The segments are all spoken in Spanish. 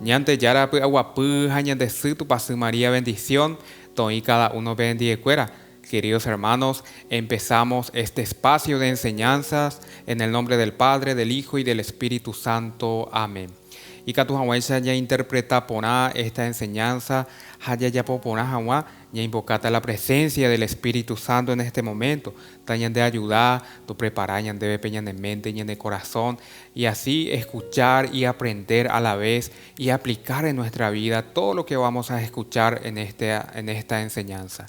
Ñante yara pu aguapú, ñante su tu pasu María bendición, y cada uno bendicuera. Queridos hermanos, empezamos este espacio de enseñanzas en el nombre del Padre, del Hijo y del Espíritu Santo. Amén. Y que tu hawaisa ya interpreta poná esta enseñanza, haya ya poná hawa, ya invocata la presencia del Espíritu Santo en este momento. Tañan de ayudar, tu preparar, ñan de peñan de mente, ñan de corazón, y así escuchar y aprender a la vez y aplicar en nuestra vida todo lo que vamos a escuchar en esta enseñanza.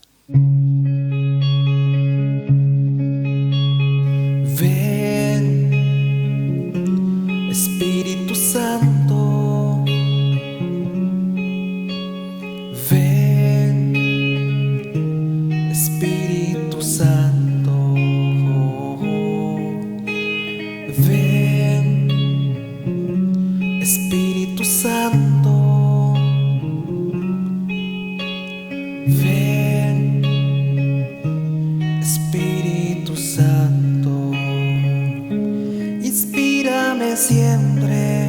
Ven, Espíritu Santo, ven, Espíritu Santo, ven, Espíritu Santo, ven, Espíritu Santo, inspírame siempre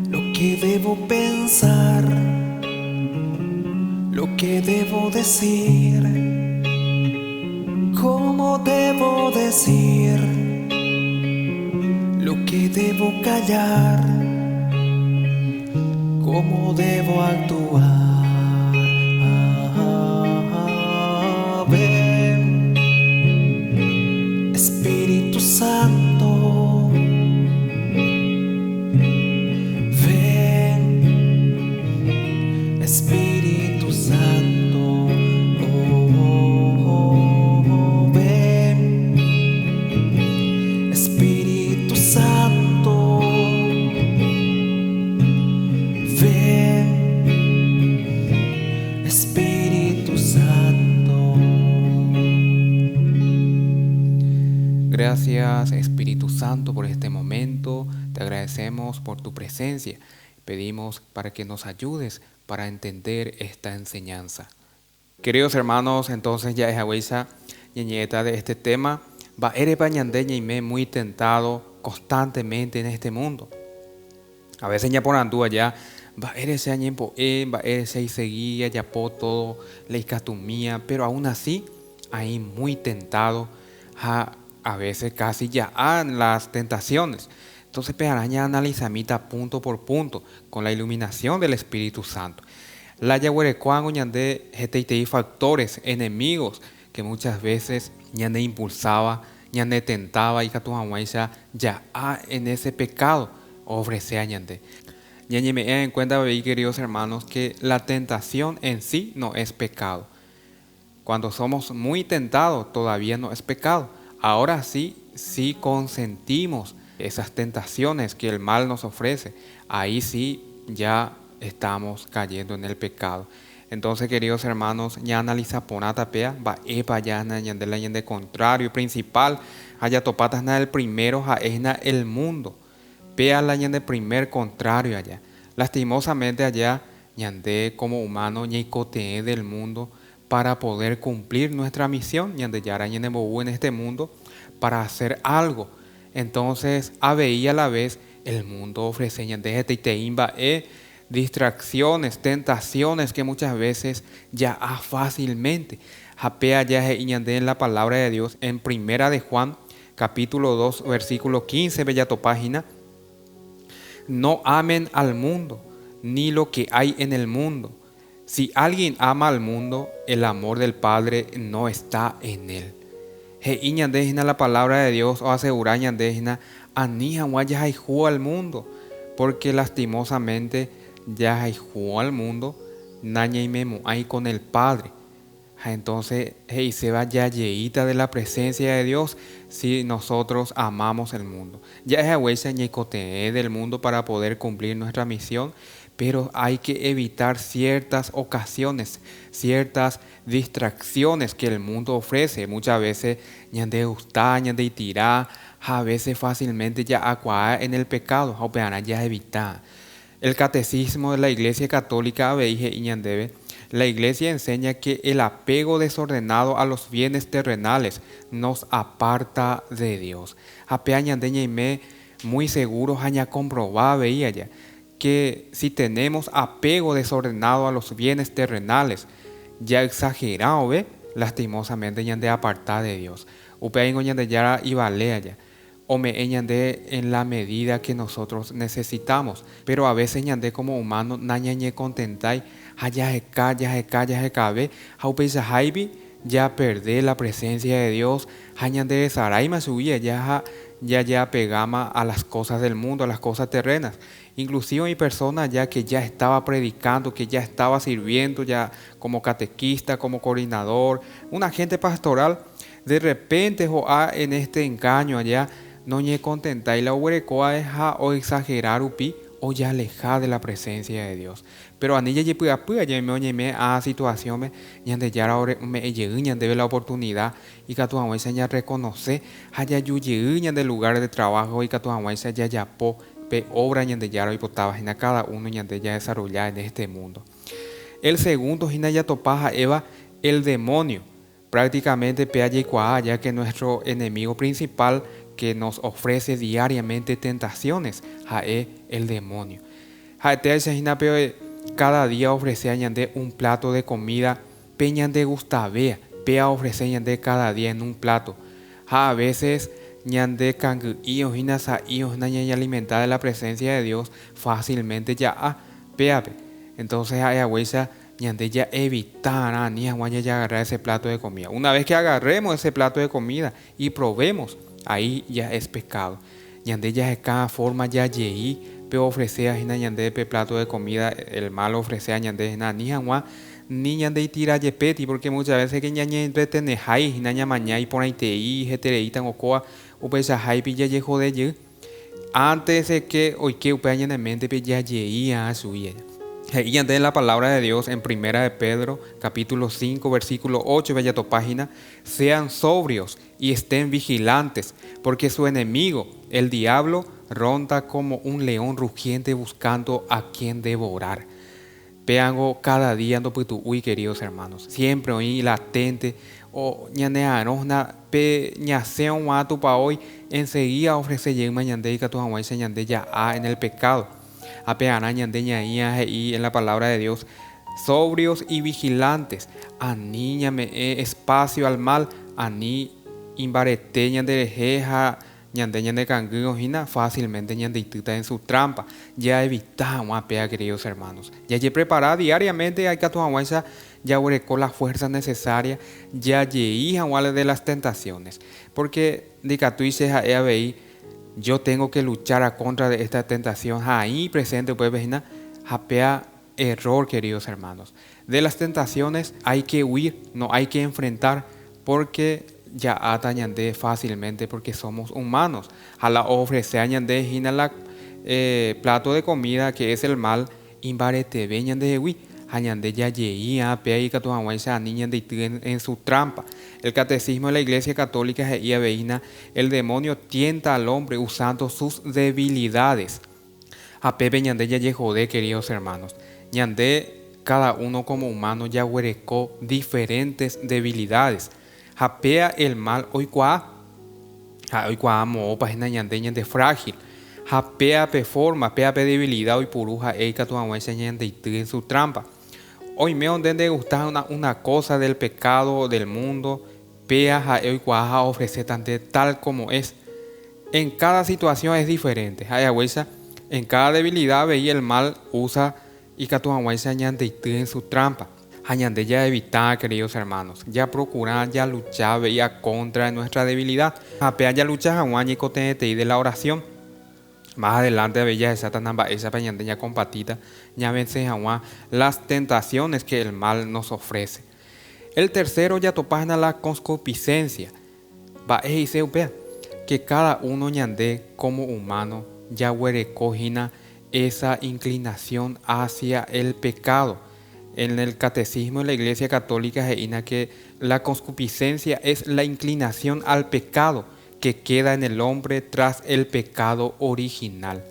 lo que debo pensar, lo que debo decir, cómo debo decir, lo que debo callar, cómo debo actuar. Ven, Espíritu Santo, ven, Espíritu Santo, ven, Espíritu Santo, ven, Espíritu Santo. Gracias Espíritu Santo por este momento, te agradecemos por tu presencia, pedimos para que nos ayudes para entender esta enseñanza. Queridos hermanos, entonces ya es agüiza ñeñeta de este tema, va erepa ñandeña y me muy tentado constantemente en este mundo. A veces ya por andú allá, va eres ñempo va eres y seguía ya po todo la iscatumía, pero aún así ahí muy tentado a veces casi ya han las tentaciones. Entonces pearaña analizamita punto por punto con la iluminación del Espíritu Santo. La yaguerecuango ñande GTI factores enemigos que muchas veces ñande impulsaba, ñande tentaba y catuahuaiza ya en ese pecado ofrece ñande. Ñañe me en cuenta, queridos hermanos, que la tentación en sí no es pecado. Cuando somos muy tentados todavía no es pecado. Ahora sí consentimos esas tentaciones que el mal nos ofrece. Ahí sí ya estamos cayendo en el pecado. Entonces, queridos hermanos, ya analiza ponata pea, va epa ya de contrario principal, haya topatas na el primero ja es na el mundo. Pea la de primer contrario allá. Lastimosamente allá, ñande como humano ñicote del mundo para poder cumplir nuestra misión, ñande yara ñande bobu en este mundo, para hacer algo. Entonces, a veía a la vez, el mundo ofrece ñande teimba distracciones, tentaciones que muchas veces ya fácilmente. Japea ya ñande en la palabra de Dios en Primera de Juan, capítulo 2, versículo 15, bellato página. No amen al mundo, ni lo que hay en el mundo. Si alguien ama al mundo, el amor del Padre no está en él. He ñandejina la palabra de Dios o asegura ñandejina anija guaya jugó al mundo, porque lastimosamente ya jugó al mundo, naña y memo hay con el Padre. Entonces, se va ya lleita de la presencia de Dios si nosotros amamos el mundo. Ya es huesa ñecote del mundo para poder cumplir nuestra misión, pero hay que evitar ciertas ocasiones, ciertas distracciones que el mundo ofrece. Muchas veces ñande gustá, ñande tirá, a veces fácilmente ya acuá en el pecado, o ya evitar. El catecismo de la Iglesia Católica veije y ñandebe. La Iglesia enseña que el apego desordenado a los bienes terrenales nos aparta de Dios. Apea ñandeña y me muy seguro haña comprobada veía ya que si tenemos apego desordenado a los bienes terrenales, ya exagerado, ¿ve? Lastimosamente ñande apartar de Dios. Upeaingo ñande yara y balea ya. O me ñande en la medida que nosotros necesitamos. Pero a veces ñande como humano, nañañe contentai, ya cabe, haupe ya perdé la presencia de Dios, ñande saraima subía, ya pegama a las cosas del mundo, a las cosas terrenas. Inclusive mi persona ya que ya estaba predicando, que ya estaba sirviendo ya como catequista, como coordinador, un agente pastoral, de repente en este engaño allá no ñe contenta y la huerecoa deja o exagerar upi o ya alejar de la presencia de Dios. Pero a ella ya me oye a situación me ñande ya ahora me lleguñan la oportunidad y que tu abuela ya reconoce haya yuyeñan del lugar de trabajo y que tu abuela ya po pe obra ñande ya y potaba en cada uno ñande ya desarrollar en este mundo. El segundo hina ya topaja eva el demonio. Prácticamente pea ya que nuestro enemigo principal que nos ofrece diariamente tentaciones, el demonio. Cada día ofrece añade un plato de comida, peñan de gustavea, pea ofrece añade cada día en un plato. A veces ñande cangu ios hinasa ios naña alimentada de la presencia de Dios fácilmente ya peape. Entonces hay agüesa ñande ya evitar ni aguanya ya agarrar ese plato de comida. Una vez que agarremos ese plato de comida y probemos, ahí ya es pecado. Ñande ya de cada forma ya yeí, pero ofrece a ñande pe plato de comida, el mal ofrece a ñande ni agua ni ñande y tira yepeti, porque muchas veces que ñañe entretene hay ñaña mañana y por ahí te y jetereita en ocoa o pues a hay pilla yejo de ye antes de que hoy que upeña en mente pe ya yeí a su y en la palabra de Dios en Primera de Pedro, capítulo 5, versículo 8, bella tu página, sean sobrios y estén vigilantes, porque su enemigo, el diablo, ronda como un león rugiente buscando a quien devorar. Peango cada día ando putu uy, queridos hermanos, siempre oí latente o ñanearosna pe ñasea un atu pa hoy, enseguida ofrece yema ñandeica tu hawaii ñande ya en el pecado. Y en la palabra de Dios, sobrios y vigilantes, aníñame espacio al mal, aní imbarete ñanderejeja, ñande canguino fácilmente ñandeituta en su trampa. Ya evitamos queridos hermanos. Ya preparar diariamente hay que tu ya con la fuerza necesaria, ya hija de las tentaciones. Porque dicatuises a yo tengo que luchar a contra de esta tentación. Ahí presente, pues, vecina, japea error, queridos hermanos. De las tentaciones hay que huir, no hay que enfrentar, porque ya atañande fácilmente, porque somos humanos. A la ofrece añande hina la plato de comida que es el mal, imbarete veñan de huir. Añande ya yeía, pea y catuahuaysa niñan de en su trampa. El catecismo de la Iglesia Católica y veína, el demonio tienta al hombre usando sus debilidades. A Pepe ñande ya jode, queridos hermanos. Ñande, cada uno como humano ya huerecó diferentes debilidades. Japea el mal hoy cuá mo página ñande frágil. Japea pe forma, pea pe debilidad hoy puruja eika tu amuesa ñande en su trampa. Hoy me donde gusta una cosa del pecado del mundo, pea hoy cuaja ofrece tal como es. En cada situación es diferente. En cada debilidad veía el mal usa y que tu amuesa ñande en su trampa. Añande ya evitar, queridos hermanos, ya procurar, ya luchar, veía contra nuestra debilidad. Apea ya luchar a y cotenete de la oración. Más adelante veía esa peñandeña compatita, ya vence a las tentaciones que el mal nos ofrece. El tercero ya topana la concupiscencia. Va que cada uno ñande como humano ya huerecojina esa inclinación hacia el pecado. En el catecismo de la Iglesia Católica se que la concupiscencia es la inclinación al pecado que queda en el hombre tras el pecado original.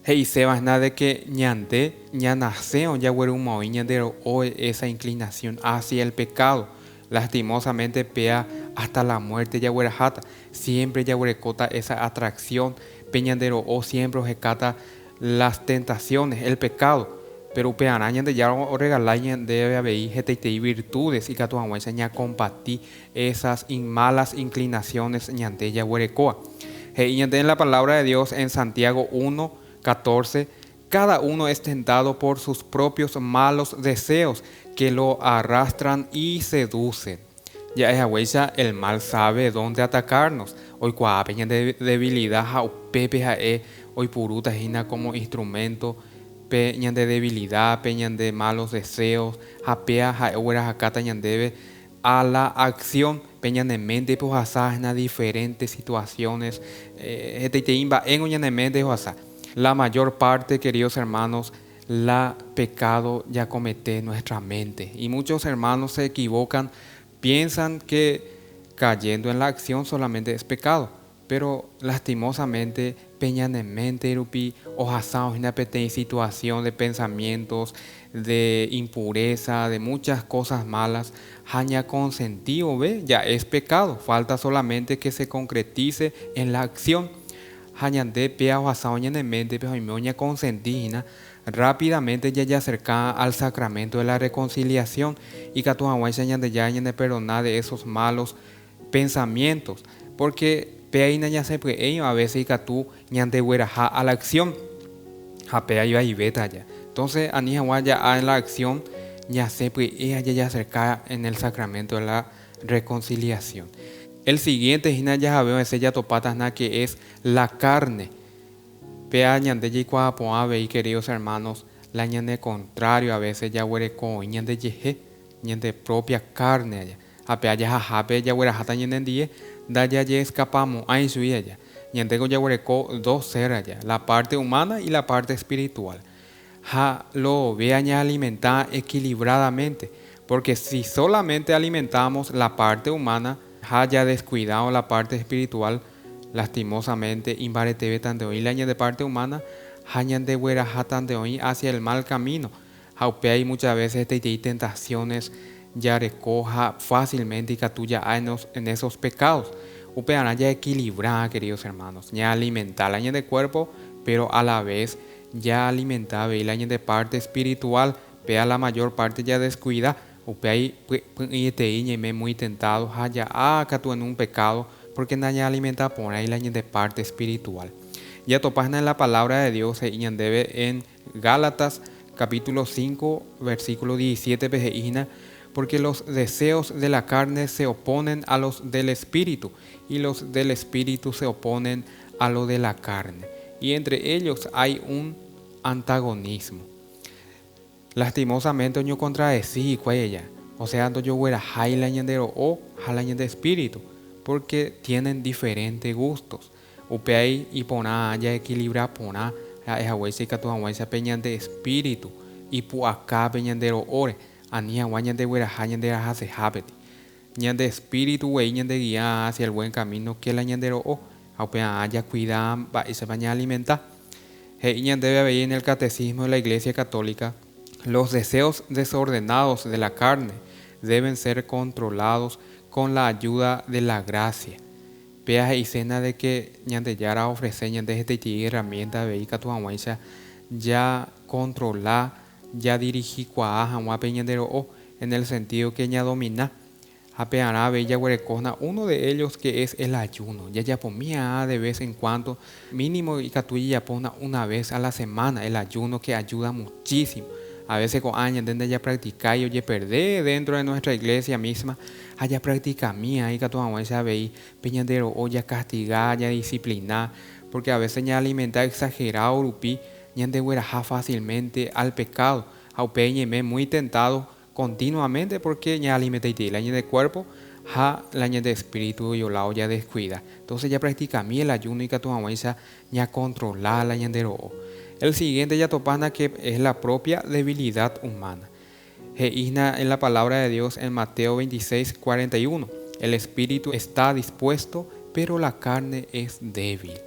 Y se va nada de que ñande ñanaseo ya hueruma ñandero o esa inclinación hacia el pecado. Lastimosamente pea hasta la muerte ya huerajata. Siempre ya huerecota esa atracción peñandero o siempre ojecata las tentaciones, el pecado. Pero peanaña de ya o regalaña debe haber virtudes y catuanguense ña compartir esas malas inclinaciones ñante ya huerecoa. Y en la palabra de Dios en Santiago 1:14, cada uno es tentado por sus propios malos deseos que lo arrastran y seducen. Ya es agüeya, el mal sabe dónde atacarnos. Hoy cuapeña de debilidad, pepe hoy puruta gina como instrumento peñan de debilidad, peñan de malos deseos, japea, jaehuera, jacata, debe a la acción, peñan de mente, pues en diferentes situaciones, en mente, la mayor parte, queridos hermanos, la pecado ya comete nuestra mente. Y muchos hermanos se equivocan, piensan que cayendo en la acción solamente es pecado. Pero lastimosamente, peñan en mente, rupi, ojasaos en situación de pensamientos, de impureza, de muchas cosas malas, haña consentido, ve, ya es pecado. Falta solamente que se concretice en la acción. Hañan de pea ojasao en mente, pero moña consentina, rápidamente ya acerca al sacramento de la reconciliación y que tu de ya de perdonar de esos malos pensamientos. Porque peina ya se puede a veces que tú ñante hueraja a la acción japea iba y beta ya. Entonces anija ya en la acción ya se puede ya acerca en el sacramento de la reconciliación. El siguiente hina ya veo ese ya topatas na que es la carne. Pea ñante ya cuapoa y queridos hermanos, la ñande contrario a veces ya huereco ñande yeje ñande propia carne allá. Apea ya jape ya huerajata ñande die da ya escapamos a su ella. Y tengo ya dos seres allá, la parte humana y la parte espiritual. Ja lo vean ya alimentar equilibradamente, porque si solamente alimentamos la parte humana, ja ya descuidado la parte espiritual, lastimosamente imbaretebe tan de hoy la de parte humana, hañan de huera tan de hoy hacia el mal camino. Jaupea y muchas veces te tentaciones ya recoja fácilmente y catuya en esos pecados. Upeana ya equilibrada, queridos hermanos, ya alimentar el año de cuerpo, pero a la vez ya alimentar el año de parte espiritual, pea la mayor parte ya descuida, upea y te me muy tentado, ya catu en un pecado, porque ya alimenta por ahí el año de parte espiritual. Ya topas en la palabra de Dios debe en Gálatas capítulo 5 versículo 17 porque los deseos de la carne se oponen a los del espíritu y los del espíritu se oponen a lo de la carne. Y entre ellos hay un antagonismo. Lastimosamente yo contradecí con ella. O sea, yo era jailañandero o jalañan de espíritu, porque tienen diferentes gustos. Upeai y poná ya equilibra poná es ahuesa y catuahuesa peñan de espíritu y puacá peñandero ore. Ania guañan de huerajañan de ajase habeti. Ñan de espíritu güey ñan de guía hacia el buen camino que la ñandero o aupea haya cuidado y se baña alimenta. Ñan debe haber en el catecismo de la Iglesia Católica. Los deseos desordenados de la carne deben ser controlados con la ayuda de la gracia. Pea y cena de que ñan de yara ofrece ñan de este herramienta de tu ya controlar ya dirigí o en el sentido que ya domina apeará bella huerecona, uno de ellos que es el ayuno. Ya pomía de vez en cuando, mínimo y catuya pona una vez a la semana, el ayuno que ayuda muchísimo. A veces con años donde ya practica y oye perder dentro de nuestra iglesia misma, allá practica mía y catuya veí peñadero o ya castigar, ya disciplinar, porque a veces ya alimenta exagerado urupi ñande hueraja fácilmente al pecado, aupeñeme muy tentado continuamente porque ya alimenta el año de cuerpo, ja el año de espíritu y olao ya descuida. Entonces ya practica mi el ayuno y que tu ya controla el año de rojo. El siguiente ya topana que es la propia debilidad humana. En la palabra de Dios en Mateo 26:41. El espíritu está dispuesto, pero la carne es débil.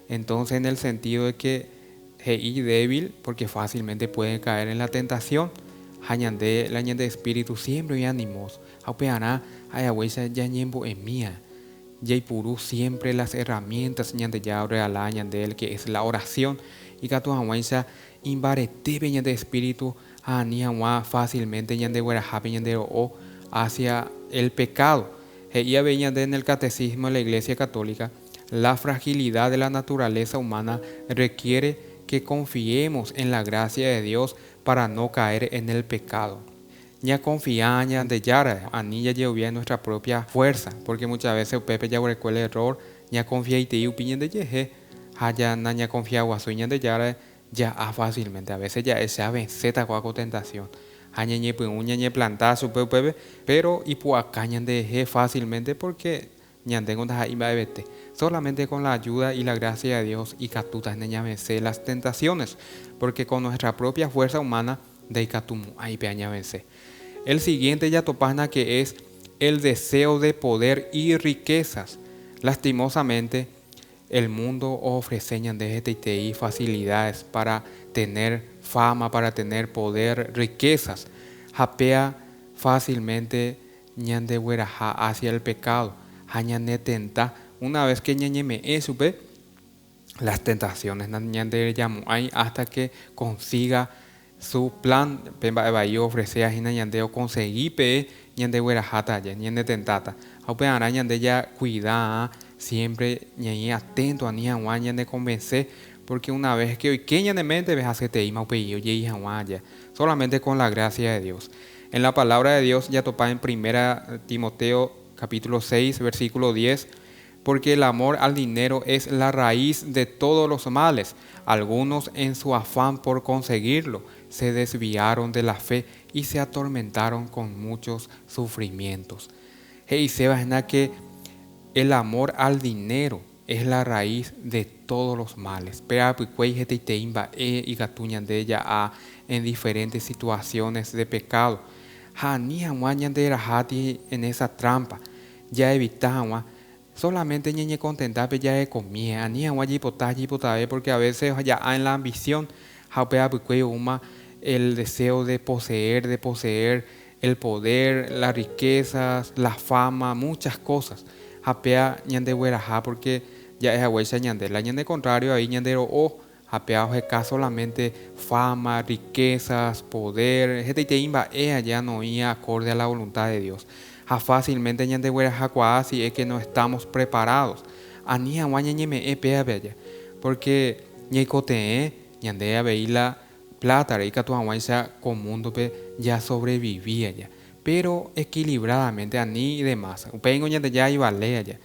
Entonces en el sentido de que débil porque fácilmente pueden caer en la tentación. Hañande la de espíritu siempre y ánimos. Aupeana ayahuesa ya ñembo en mía. Yaipurú siempre las herramientas ñande ya reala ñande el que es la oración y que tu aguanza imbarete peña de espíritu a ni agua fácilmente ñande hueraja peña de o hacia el pecado. Y veía en el catecismo de la Iglesia Católica, la fragilidad de la naturaleza humana requiere que confiemos en la gracia de Dios para no caer en el pecado. Ya confianza de yara, anilla llovía en nuestra propia fuerza, porque muchas veces Pepe ya recuerda el error, ya confía y te opinión de yeje, haya naña confía guasuña de yara, ya fácilmente, a veces ya esa venceta con tentación. Añeñe uña ñe plantar su pepe, pero y puacañan de fácilmente porque ñandengo da iba a vete. Solamente con la ayuda y la gracia de Dios y catutas neña vencer las tentaciones, porque con nuestra propia fuerza humana de catumu ahí peña vencer. El siguiente ya topana que es el deseo de poder y riquezas. Lastimosamente, el mundo ofrece de TTI facilidades para tener fama, para tener poder, riquezas. Japea fácilmente ñande hueraja hacia el pecado. Hañane tenta. Una vez que ñañeme supe, las tentaciones ñande llamo ahí hasta que consiga su plan. Pemba evayo ofrece a ñande o conseguí pe ñande hueraja talla, ñande tentata. Aupe araña de ya cuidada. Siempre ñañe atento a ni aguaña de convencer, porque una vez que hoy queña de mente ves hace te ima pedido y aguaya, solamente con la gracia de Dios. En la palabra de Dios ya topa en 1 Timoteo capítulo 6 versículo 10, porque el amor al dinero es la raíz de todos los males. Algunos en su afán por conseguirlo se desviaron de la fe y se atormentaron con muchos sufrimientos. Hey, Sebas, que el amor al dinero es la raíz de todos los males. Pero y gatuñan de ella en diferentes situaciones de pecado. Ni aguañan de rajati en esa trampa. Ya evitaba solamente ñeñe contentar ya de comida. Ni aguañi potaji potabe porque a veces ya en la ambición el deseo de poseer el poder, las riquezas, la fama, muchas cosas. Japea ñande hueraja porque ya es agüecha ñande. La ñande contrario ahí ñandero o japea ojeca solamente fama, riquezas, poder. Este te imba ya no ia acorde a la voluntad de Dios. Ja fácilmente ñande hueraja cuá si es que no estamos preparados. Ani aguaña ñeme pea bella. Porque ñecote ñande a veila plata rica tu aguaña con mundo ya sobrevivía ya. Pero equilibradamente a ni y demás. Pengo ya de ya y vale ya.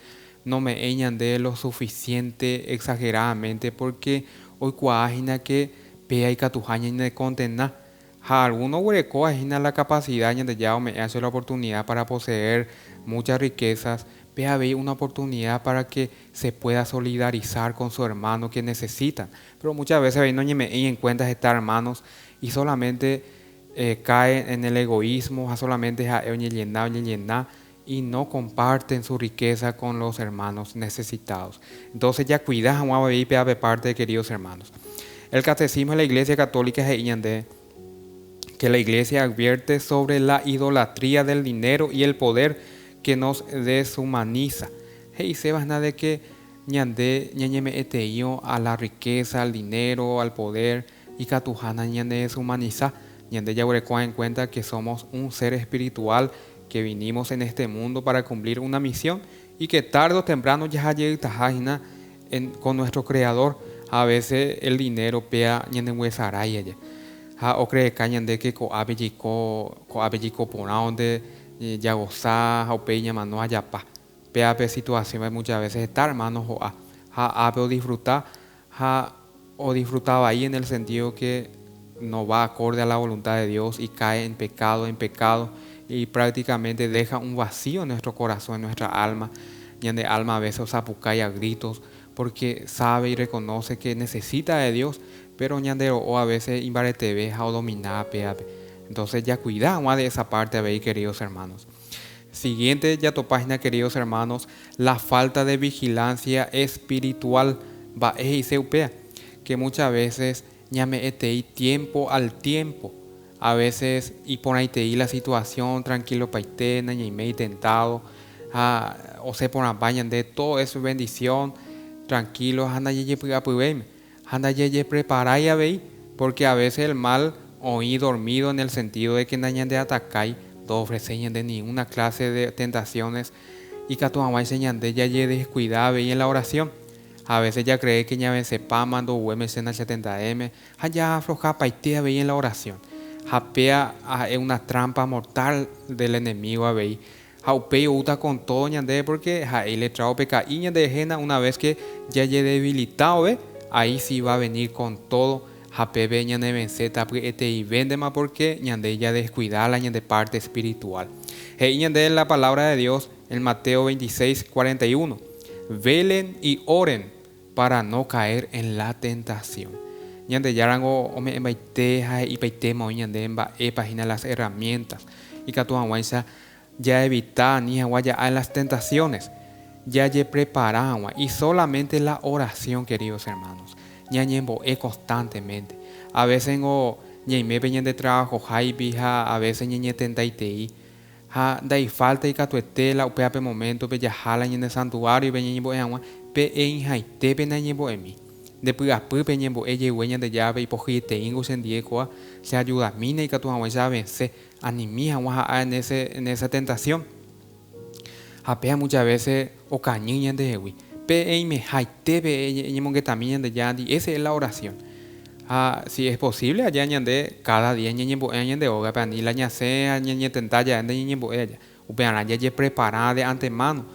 No me eñan de lo suficiente exageradamente porque hoy cuágina que pea y catujaña de condena. Ja alguno hueco agina la capacidad de ya me hace la oportunidad para poseer muchas riquezas. Pea ve una oportunidad para que se pueda solidarizar con su hermano que necesita. Pero muchas veces no me en cuenta estar hermanos y solamente caen en el egoísmo, solamente y no comparten su riqueza con los hermanos necesitados. Entonces ya cuida de parte de queridos hermanos. El catecismo de la Iglesia Católica es que la Iglesia advierte sobre la idolatría del dinero y el poder que nos deshumaniza. Hey, Sebas, nada de que ñañeme eteío a la riqueza, al dinero, al poder y catujana ñande deshumaniza. Ñande ya en cuenta que somos un ser espiritual que vinimos en este mundo para cumplir una misión y que tarde o temprano ya llega con nuestro Creador. A veces el dinero pea ñande huesaraya ya. O cree que ñande que co abellico por donde ya goza o peña mano allá pa. Pea situación muchas veces estar hermanos o disfrutar o disfrutaba ahí en el sentido que no va acorde a la voluntad de Dios y cae en pecado y prácticamente deja un vacío en nuestro corazón, en nuestra alma, y en el alma a veces apucaya a gritos porque sabe y reconoce que necesita de Dios, pero ñandero o a veces imbarete veja o dominar peape. Entonces ya cuidamos de esa parte, veis, queridos hermanos. Siguiente ya tu página, queridos hermanos, la falta de vigilancia espiritual va y se upea, que muchas veces ñame etei tiempo al tiempo. A veces y por ahí te di la situación tranquilo paitena y me tentado o se por bañan de todo eso bendición tranquilo anda anda ye prepara ya veis, porque a veces el mal oí dormido en el sentido de que nañan de atacai, no ofrecen de ninguna clase de tentaciones y que tu mamá enseñan de ya ye descuidada veis en la oración. A veces ya cree que ya vence pa mando huemes en el 70M, allá afloja paitea veis en la oración. Japea es una trampa mortal del enemigo a veis. Jaupei uta con todo ñande porque ahí le trajo pecaíña de jena una vez que ya ye debilitado, ¿ve? Ahí sí va a venir con todo. Japebe ñande venceta porque y vende más porque ñande ya descuidar la ñande parte espiritual. Hey ñande en la palabra de Dios en Mateo 26:41. Velen y oren para no caer en la tentación. Ñande yarango ome embaiteja y paitema ñande emba página las herramientas y que tu aguanza ya evitar ni aguaya en las tentaciones, ya ye preparamos y solamente la oración, queridos hermanos, ya ñembo constantemente. A veces ngo ñeime peñen de trabajo, jaibija, a veces ñeñe tentaitei, ha dai falta y catuete la upeape momento pe ya jala en el santuario y peñembo agua pe en jaite pe ñembo en mí. Después a peñembo ella hueña de llave y pojite ingo sendiecoa se ayuda mina y que tu aguanza vence animía en esa tentación. Apea muchas veces o cañiña de ewi. Pe me haite pe que también de yandi. Esa es la oración. Si es posible allá ñande cada día ñeñembo de hoga para ni la ñasea ñeñe tentalla de ñeñembo ella. Upeana ya preparada de antemano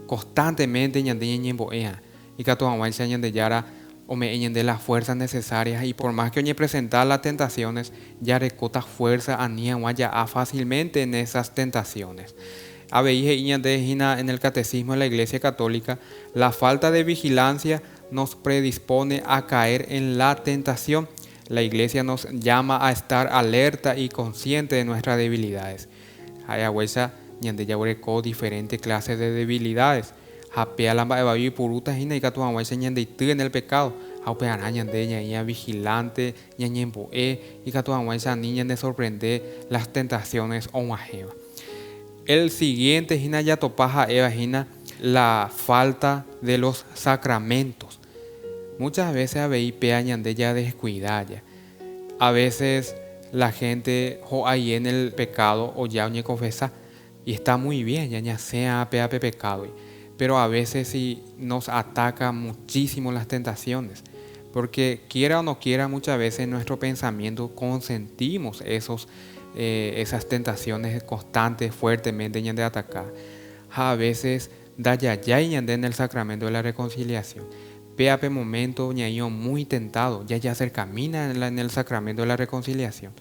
constantemente ñande ñeñembo ella. Y que tu aguanza ñande yara o me de las fuerzas necesarias y por más que oye presentar las tentaciones, ya recota fuerza a fácilmente en esas tentaciones. A en el catecismo de la Iglesia Católica, la falta de vigilancia nos predispone a caer en la tentación. La Iglesia nos llama a estar alerta y consciente de nuestras debilidades. Hay agüesa ñande ya diferentes clases de debilidades. Japea la babi puruta hina y catu amai ñande y en el pecado. Haupeana ñande ña vigilante ñañembo y catu amai esa niña de sorprender las tentaciones o majeva. El siguiente hina ya topaja eva hina la falta de los sacramentos. Muchas veces habéis pea ñande ya descuidada. A veces la gente o ahí en el pecado o ya ñe confesa y está muy bien ya sea pea pecado. Pero a veces sí nos ataca muchísimo las tentaciones, porque quiera o no quiera, muchas veces en nuestro pensamiento consentimos esas tentaciones constantes, fuertemente de atacar. A veces da ya en el sacramento de la reconciliación. Peape momento ñaño muy tentado, ya se camina en el sacramento de la reconciliación,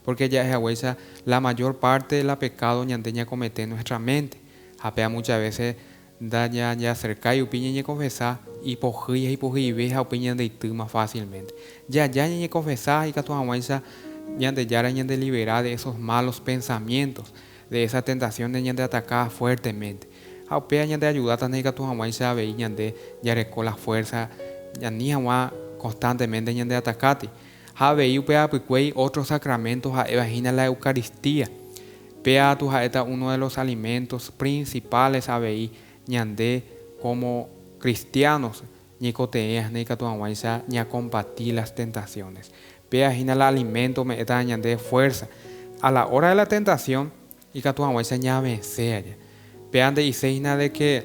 porque ya es la mayor parte de la pecado ñandeña comete en nuestra mente. Apea muchas veces da ya cerca y opinión y confesar y pojía y veja opinión de tú más fácilmente. Ya y confesar y que tu aguanza ya de liberar de esos malos pensamientos, de esa tentación de atacar fuertemente. Aupea de ayudar a que tu aguanza ve ya recó la fuerza ya ni agua constantemente de atacarte. Habe upea picuey otros sacramentos a imagina la Eucaristía. Pea tu jaeta uno de los alimentos principales a veí ñande como cristianos ni coteas ni catuanguaisa ni a combatir las tentaciones. Pea hina el alimento me eta ñande fuerza. A la hora de la tentación y catuanguaisa ña vencer ya. Pean de iseina de que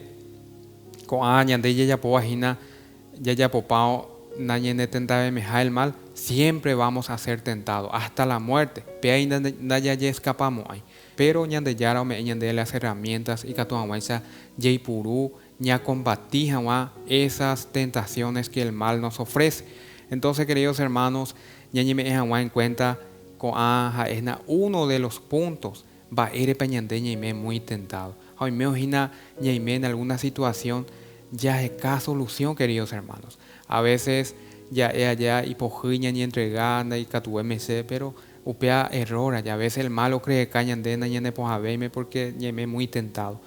con ñande ya poa hina ya popao na ñende tentave meja el mal, siempre vamos a ser tentados hasta la muerte. Pea inda ya escapamos ahí. Pero ñande yara me ñande las herramientas y catuanguaisa Yeipurú ña combatir esas tentaciones que el mal nos ofrece. Entonces, queridos hermanos, ñañime en cuenta con es uno de los puntos va a ir peñandeña muy tentado. Hoy me ojina ñaime en alguna situación ya es solución, queridos hermanos. A veces ya es allá y pojiña ni entreganda y catuemc, pero upea error, ya a veces el malo cree que ñandena ñane pojabeime porque ñaime muy tentado.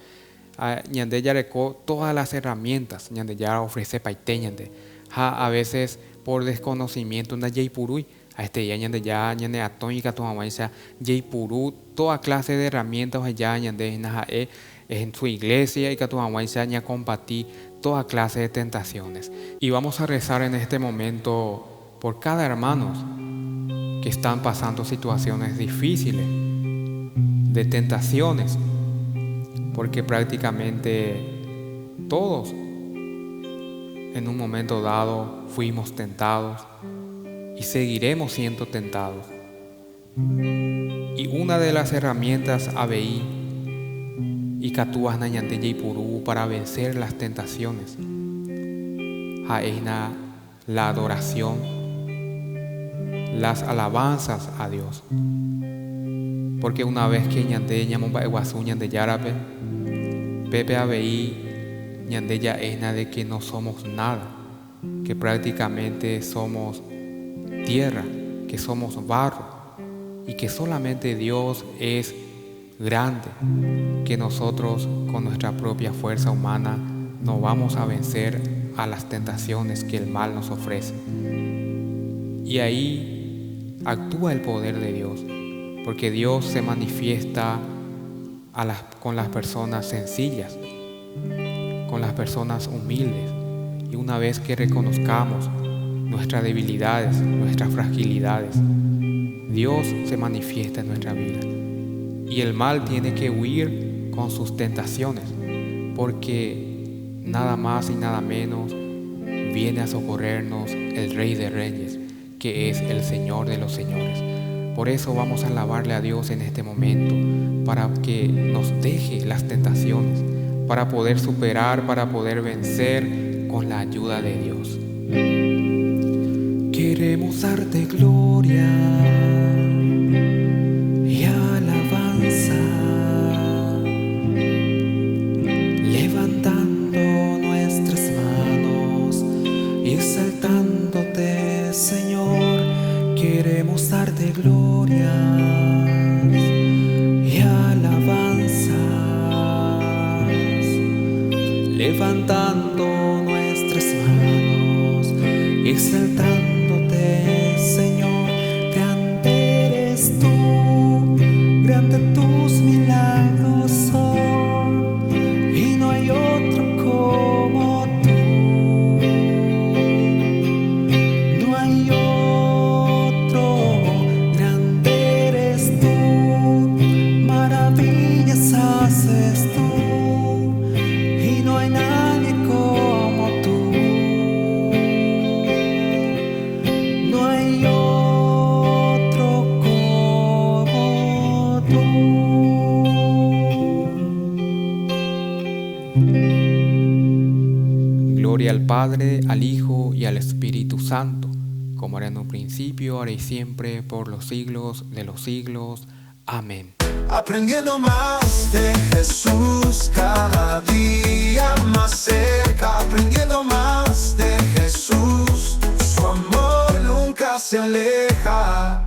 Ñande ya recó todas las herramientas ñande ya ofrece paite ñande a veces por desconocimiento na Yeipurú a este ya ñande ya ñande atónica tu amaisa Yeipurú toda clase de herramientas allá ñande en su iglesia y que tu mamá enseña a combatir toda clase de tentaciones. Y vamos a rezar en este momento por cada hermano que están pasando situaciones difíciles, de tentaciones, porque prácticamente todos en un momento dado fuimos tentados y seguiremos siendo tentados. Y una de las herramientas ABI y Catuas Nañantella y Purú para vencer las tentaciones es la adoración, las alabanzas a Dios. Porque una vez que ñande ñamomba eguazú ñande yarape, Pepe ABI ñande ya esna de que no somos nada, que prácticamente somos tierra, que somos barro y que solamente Dios es grande, que nosotros con nuestra propia fuerza humana no vamos a vencer a las tentaciones que el mal nos ofrece. Y ahí actúa el poder de Dios, porque Dios se manifiesta con las personas sencillas, con las personas humildes. Y una vez que reconozcamos nuestras debilidades, nuestras fragilidades, Dios se manifiesta en nuestra vida. Y el mal tiene que huir con sus tentaciones, porque nada más y nada menos viene a socorrernos el Rey de Reyes, que es el Señor de los Señores. Por eso vamos a alabarle a Dios en este momento, para que nos deje las tentaciones, para poder superar, para poder vencer con la ayuda de Dios. Queremos darte gloria y alabanza, levantando nuestras manos y exaltándote, Señor. Queremos darte gloria y alabanzas, levantando nuestras manos y exaltándote, Señor. Grande eres tú, grande tus milagros son, y no hay otro como tú. No hay otro, grande eres tú, maravillas haces tú, y no hay nadie como tú. No hay otro como tú. Gloria al Padre, al Hijo y al Espíritu Santo, como era en un principio, ahora y siempre, por los siglos de los siglos. Amén. Aprendiendo más de Jesús, cada día más cerca. Aprendiendo más de Jesús, su amor nunca se aleja.